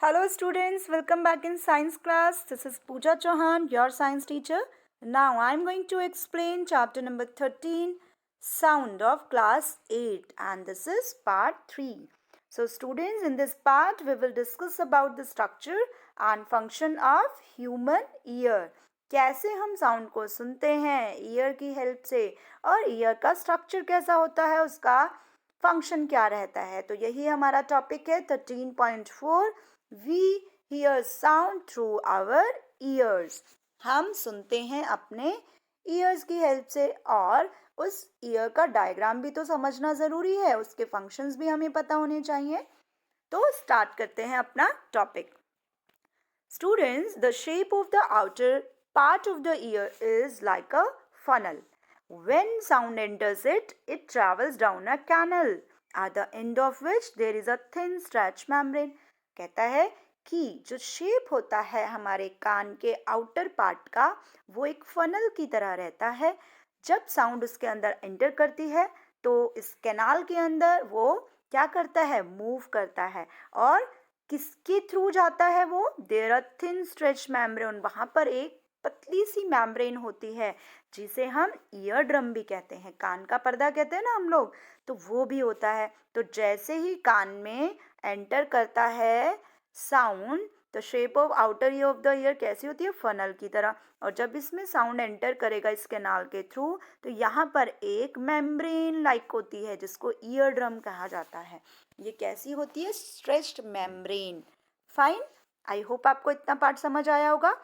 Hello students, welcome back in science class. This is Pooja Chauhan, your science teacher. Now I am going to explain chapter number 13, Sound of class 8, and this is part 3. So students, in this part we will discuss about the structure and function of human ear. कैसे हम sound को सुनते हैं year की help से और year का structure कैसा होता है, उसका फंक्शन क्या रहता है. तो यही हमारा टॉपिक है 13.4. We hear sound through our ears. हम सुनते हैं अपने ईयर्स की हेल्प से और उस ईयर का डायग्राम भी तो समझना ज़रूरी है, उसके फंक्शंस भी हमें पता होने चाहिए. तो स्टार्ट करते हैं अपना topic. Students, the shape of the outer part of the year is like a funnel. When sound enters it, it travels down a canal, at the end of which there is a thin stretch membrane. कहता है कि जो shape होता है हमारे कान के outer part का, वो एक फनल की तरह रहता है. जब साउंड उसके अंदर एंटर करती है तो इस कैनाल के अंदर वो क्या करता है, मूव करता है. और किसके थ्रू जाता है वो? There are thin stretch membrane. वहाँ पर एक पतली सी मेम्ब्रेन होती है जिसे हम ईयर ड्रम भी कहते हैं, कान का पर्दा कहते हैं ना हम लोग, तो वो भी होता है. तो जैसे ही कान में एंटर करता है sound, the shape of outer ear of the year कैसी होती है? फनल की तरह. और जब इसमें साउंड एंटर करेगा इस कैनाल के थ्रू, तो यहाँ पर एक मेम्ब्रेन लाइक होती है जिसको ईयर ड्रम कहा जाता है. ये कैसी होती है? Stretched membrane. फाइन, आई होप आपको इतना पार्ट समझ आया होगा.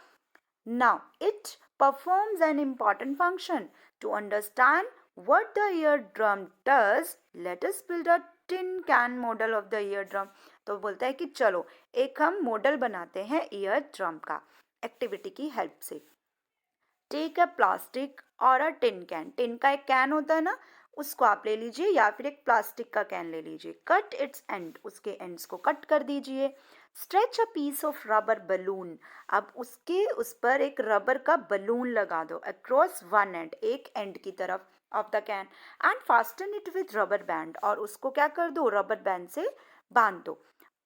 Now, it performs an important function. To understand what the eardrum does, let us build a tin can model of the eardrum. तो बोलता है कि चलो एक हम मॉडल बनाते हैं ईयर ड्रम का एक्टिविटी की हेल्प से. टेक अ प्लास्टिक और अ टिन कैन. टिन का एक कैन होता है ना, उसको आप ले लीजिए या फिर एक प्लास्टिक का कैन ले लीजिए. कट इट्स एंड, उसके एंड्स को कट कर दीजिए. Stretch a piece of rubber balloon. अब उस पर एक रबर का बलून लगा दो अक्रॉस वन एंड, एक एंड की तरफ of the can, and fasten it with rubber band. और उसको क्या कर दो? रबर बैंड से बांध दो.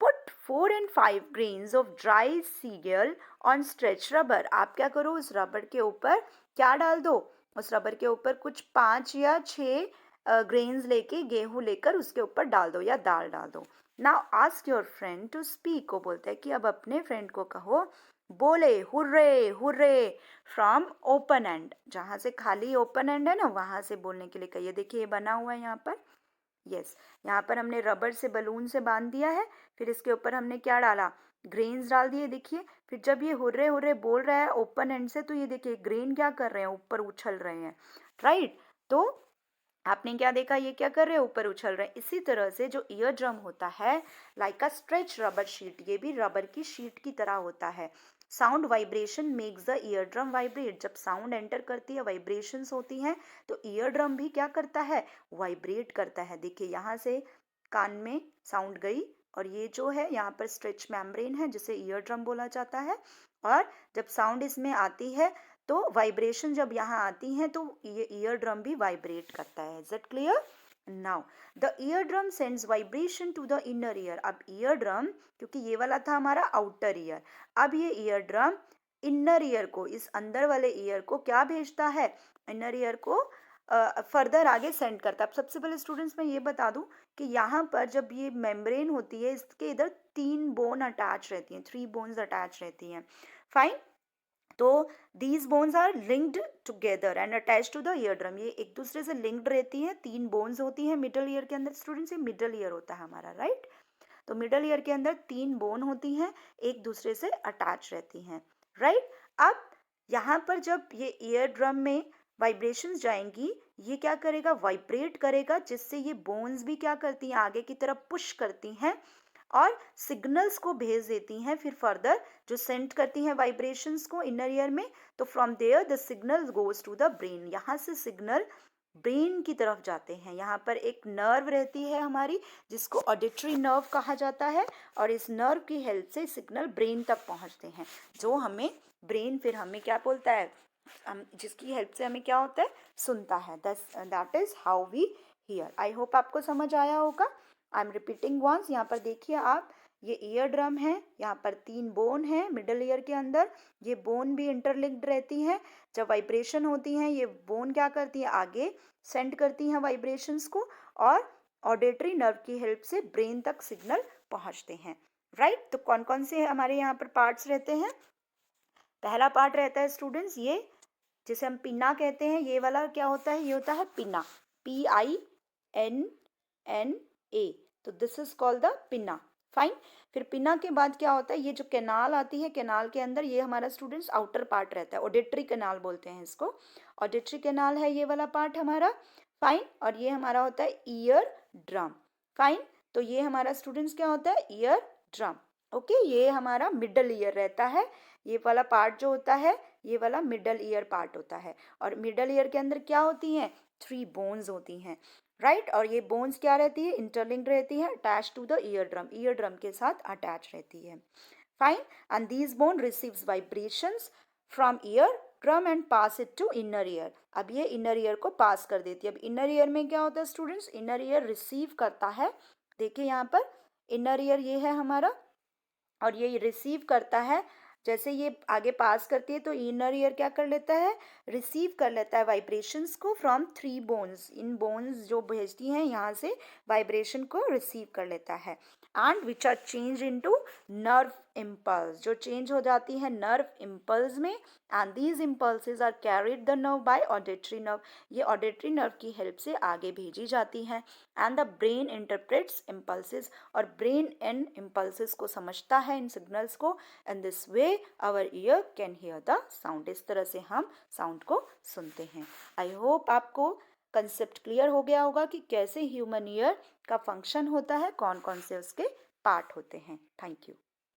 Put 4 and 5 grains of dry cereal on stretch rubber. आप क्या करो, उस रबर के ऊपर क्या डाल दो? उस रबर के ऊपर कुछ 5 या 6 ग्रेन्स लेके, गेहूं लेकर उसके ऊपर डाल दो या दाल डाल दो. Now ask your friend to speak. को बोलते हैं कि अब अपने फ्रेंड को कहो, बोले hurray hurray from open and. जहाँ से खाली ओपन एंड है ना, वहाँ से बोलने के लिए कहिए. देखिए ये बना हुआ है यहाँ पर. यस, यहाँ पर हमने रबर से बलून से बांध दिया है. फिर इसके ऊपर हमने क्या डाला? ग्रेन्स डाल दिए. देखिए फिर जब ये हुर्रे हुर्रे बोल रहा है ओपन एंड से, तो ये देखिए ग्रेन क्या कर रहे हैं? ऊपर उछल रहे हैं. राइट. तो आपने क्या देखा? ये क्या कर रहे हैं? ऊपर उछल रहे हैं. इसी तरह से जो ईयर ड्रम होता है, like a stretch rubber sheet, ये भी रबर की शीट की तरह होता है. Sound vibration makes the ear drum vibrate. जब साउंड एंटर करती है, वाइब्रेशंस होती हैं, तो ईयर ड्रम भी क्या करता है? वाइब्रेट करता है. देखिए यहाँ से कान में साउंड गई और ये जो है यहाँ पर स्ट्रेच मेम्ब्रेन है जिसे ईयर ड्रम बोला जाता है. और जब साउंड इसमें आती है तो वाइब्रेशन जब यहाँ आती हैं तो ये ईयर ड्रम भी वाइब्रेट करता है. Is it clear? Now the ear drum sends vibration to the inner ear. अब ईयर ड्रम, क्योंकि ये वाला था हमारा आउटर ईयर, अब ये ईयर ड्रम इनर ईयर को, इस अंदर वाले ईयर को क्या भेजता है? इनर ईयर को फर्दर आगे सेंड करता है. अब सबसे पहले स्टूडेंट्स मैं ये बता दूं कि यहाँ पर जब ये मेम्ब्रेन होती है, इसके इधर 3 बोन अटैच रहती हैं, 3 बोन्स अटैच रहती हैं. फाइन. तो these bones are linked together and attach to the ear drum. ये एक दूसरे से लिंक्ड रहती हैं. 3 बोन्स होती हैं मिडल ईयर के अंदर. स्टूडेंट्स ये मिडल ईयर होता है हमारा, राइट? तो मिडल ईयर के अंदर 3 बोन होती हैं, एक दूसरे से अटैच रहती हैं, राइट? अब यहाँ पर जब ये ईयर ड्रम में वाइब्रेशंस जाएंगी, ये क्या करेगा? वाइब्रेट करेगा, जिससे ये बोन्स भी क्या करती हैं? आगे की तरफ पुश करती हैं और सिग्नल्स को भेज देती हैं. फिर फर्दर जो सेंड करती हैं वाइब्रेशंस को इनर ईयर में, तो from there the signal goes to the brain. यहाँ से सिग्नल ब्रेन की तरफ जाते हैं. यहाँ पर एक नर्व रहती है हमारी जिसको ऑडिटरी नर्व कहा जाता है, और इस नर्व की हेल्प से सिग्नल ब्रेन तक पहुँचते हैं, जो हमें ब्रेन फिर हमें क्या बोलता है? जिसकी हेल्प से हमें क्या होता है? सुनता है. That is how we hear. I hope आपको समझ आया होगा. I am repeating once. यहाँ पर देखिए आप, ये ईयर ड्रम है, यहाँ पर 3 बोन है मिडल ईयर के अंदर, ये बोन भी इंटरलिंक्ड रहती हैं। जब वाइब्रेशन होती हैं ये बोन क्या करती है, आगे सेंड करती हैं वाइब्रेशंस को और ऑडिटरी नर्व की हेल्प से ब्रेन तक सिग्नल पहुंचते हैं, राइट। तो कौन कौन से हमारे यहाँ पर पार्ट्स रहते हैं। पहला पार्ट रहता है स्टूडेंट्स ये जिसे हम पिन्ना कहते हैं, ये वाला क्या होता है, ये होता है पिन्ना, PINNA, तो this is called the pinna, fine. फिर पिन्ना के बाद क्या होता है, ये जो कैनाल आती है, कैनाल के अंदर ये हमारा स्टूडेंट्स आउटर पार्ट रहता है, ऑडिटरी कैनाल बोलते हैं इसको, ऑडिटरी कैनाल है ये वाला पार्ट हमारा, फाइन। और ये हमारा होता है ईयर ड्रम, फाइन। तो ये हमारा स्टूडेंट्स क्या होता है, ईयर ड्रम, ओके। ये हमारा मिडल ईयर रहता है, ये वाला पार्ट जो होता है ये वाला मिडल ईयर पार्ट होता है। और मिडल ईयर के अंदर क्या होती हैं, 3 बोन्स होती हैं, राइट। और ये बोन्स क्या रहती है, इंटरलिंक्ड रहती है, attach to the ear drum के साथ अटैच रहती है, fine. And these bone receives vibrations from ear drum and pass it to inner ear. अब ये इनर ईयर को पास कर देती है। अब इनर ईयर में क्या होता है स्टूडेंट्स, इनर ईयर रिसीव करता है, देखिए यहाँ पर इनर ईयर ये है हमारा और ये रिसीव करता है, जैसे ये आगे पास करती है तो इनर ईयर क्या कर लेता है, रिसीव कर लेता है वाइब्रेशंस को फ्रॉम 3 बोन्स, इन बोन्स जो भेजती हैं यहाँ से वाइब्रेशन को रिसीव कर लेता है, and which are change into nerve impulse, जो चेंज हो जाती है नर्व इम्पल्स में, and these impulses are carried the nerve by auditory nerve, ये ऑडिटरी नर्व की हेल्प से आगे भेजी जाती हैं, and the brain interprets impulses, और ब्रेन इन इम्पल्सेस को समझता है, इन सिग्नल्स को, and this way our ear can hear the sound, इस तरह से हम साउंड को सुनते हैं। आई होप आपको कंसेप्ट क्लियर हो गया होगा कि कैसे ह्यूमन ईयर का फंक्शन होता है, कौन कौन से उसके पार्ट होते हैं। Thank you.